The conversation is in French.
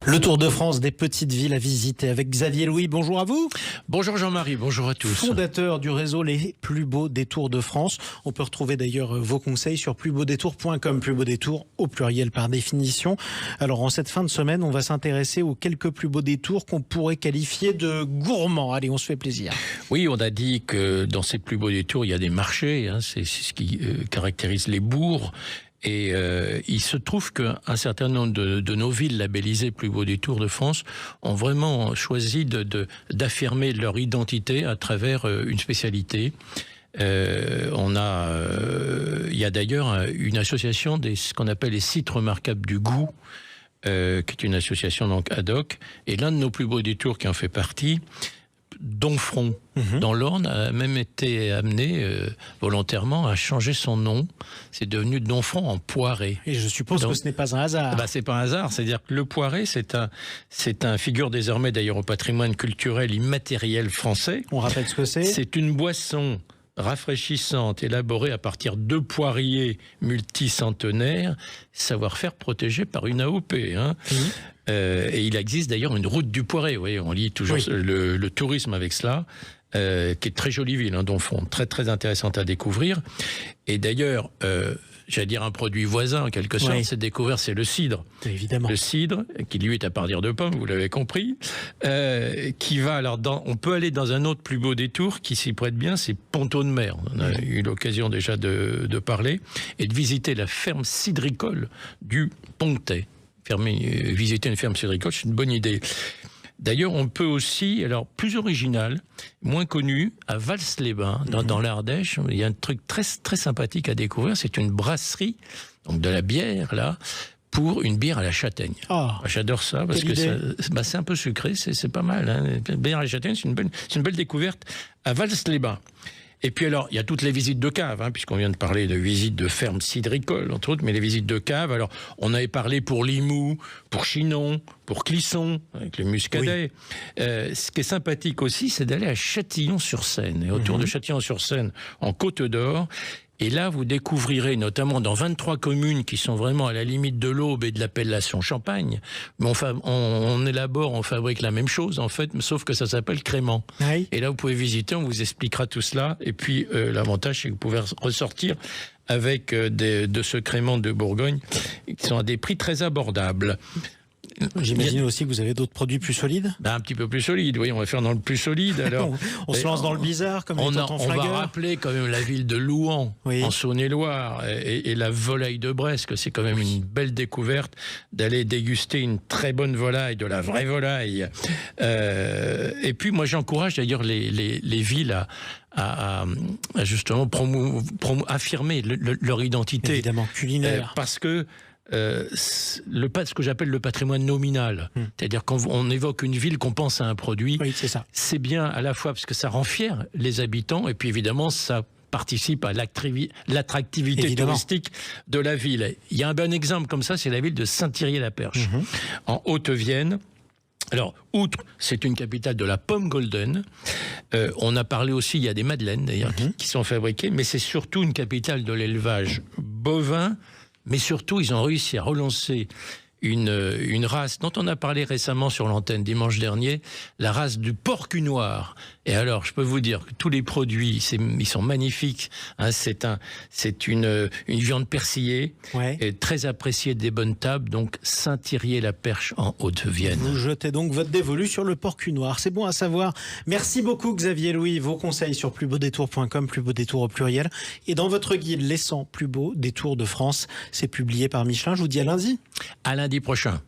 Le Tour de France des petites villes à visiter avec Xavier Louis. Bonjour à vous. Bonjour Jean-Marie, bonjour à tous. Fondateur du réseau Les Plus Beaux Détours de France. On peut retrouver d'ailleurs vos conseils sur plusbeaudétours.com. Plus beaux détours au pluriel par définition. Alors en cette fin de semaine, on va s'intéresser aux quelques plus beaux détours qu'on pourrait qualifier de gourmands. Allez, on se fait plaisir. Oui, on a dit que dans ces plus beaux détours, il y a des marchés. C'est ce qui caractérise les bourgs. Et il se trouve qu'un certain nombre de nos villes labellisées Plus Beaux Détours de France ont vraiment choisi d'affirmer leur identité à travers une spécialité. Il y a d'ailleurs une association ce qu'on appelle les sites remarquables du goût, qui est une association donc ad hoc. Et l'un de nos plus beaux détours qui en fait partie, Domfront, dans l'Orne, a même été amené volontairement à changer son nom. C'est devenu Domfront en Poiré. Et je suppose que ce n'est pas un hasard. C'est pas un hasard, c'est-à-dire que le Poiré, c'est un figure désormais d'ailleurs au patrimoine culturel immatériel français. On rappelle ce que c'est. C'est une boisson rafraîchissante, élaborée à partir de poiriers multicentenaires, savoir-faire protégé par une AOP. Et il existe d'ailleurs une route du Poiré. Vous voyez, on lit toujours le tourisme avec cela, qui est très jolie ville, Domfront, très très intéressante à découvrir. Et d'ailleurs, j'allais dire un produit voisin en quelque sorte, c'est découvert, c'est le cidre. Évidemment. Le cidre, qui lui est à partir de pommes, vous l'avez compris, qui va alors on peut aller dans un autre plus beau détour qui s'y prête bien, c'est Ponto de Mer. On a eu l'occasion déjà de parler et de visiter la ferme cidricole du Pontet. Visiter une ferme cidricole, c'est une bonne idée. D'ailleurs, on peut aussi, alors plus original, moins connu, à Vals-les-Bains, dans l'Ardèche, il y a un truc très, très sympathique à découvrir, c'est une brasserie, donc de la bière, là, pour une bière à la châtaigne. J'adore ça, parce que c'est un peu sucré, c'est pas mal. Bière à la châtaigne, c'est une belle découverte à Vals-les-Bains. Et puis alors, il y a toutes les visites de caves, puisqu'on vient de parler de visites de fermes cidricoles, entre autres, mais les visites de caves, alors on avait parlé pour Limoux, pour Chinon, pour Clisson, avec les muscadets. Ce qui est sympathique aussi, c'est d'aller à Châtillon-sur-Seine, et autour de Châtillon-sur-Seine, en Côte d'Or. Et là, vous découvrirez, notamment dans 23 communes qui sont vraiment à la limite de l'Aube et de l'appellation Champagne, mais on élabore, on fabrique la même chose, en fait, sauf que ça s'appelle crément. Et là, vous pouvez visiter, on vous expliquera tout cela. Et puis, l'avantage, c'est que vous pouvez ressortir avec de ce crément de Bourgogne, qui sont à des prix très abordables. J'imagine aussi que vous avez d'autres produits plus solides. Un petit peu plus solides, oui, on va faire dans le plus solide. Alors, on se lance dans le bizarre, comme on va rappeler quand même la ville de Louhans, en Saône-et-Loire, et la volaille de Brest, que c'est quand même une belle découverte d'aller déguster une très bonne volaille, de la vraie volaille. Et puis moi j'encourage d'ailleurs les villes à justement affirmer leur identité. Évidemment, culinaire. Parce que ce que j'appelle le patrimoine nominal, c'est-à-dire quand on évoque une ville, qu'on pense à un produit, c'est bien à la fois parce que ça rend fier les habitants et puis évidemment ça participe à l'attractivité touristique de la ville. Il y a un bon exemple comme ça, c'est la ville de Saint-Thierry-la-Perche, en Haute-Vienne. Alors, outre, c'est une capitale de la pomme golden. On a parlé aussi, il y a des madeleines d'ailleurs qui sont fabriquées, mais c'est surtout une capitale de l'élevage bovin. Mais surtout, ils ont réussi à relancer une race dont on a parlé récemment sur l'antenne dimanche dernier, la race du porc-noir. Et alors, je peux vous dire que tous les produits, ils sont magnifiques. C'est une viande persillée, très appréciée des bonnes tables. Donc, Saint-Thierry-la-Perche en Haute-Vienne. Vous jetez donc votre dévolu sur le porc-noir. C'est bon à savoir. Merci beaucoup, Xavier Louis. Vos conseils sur plusbeaudétours.com, plus beaux détours au pluriel. Et dans votre guide, les 100 plus beaux détours de France, c'est publié par Michelin. Je vous dis à lundi. À lundi prochain.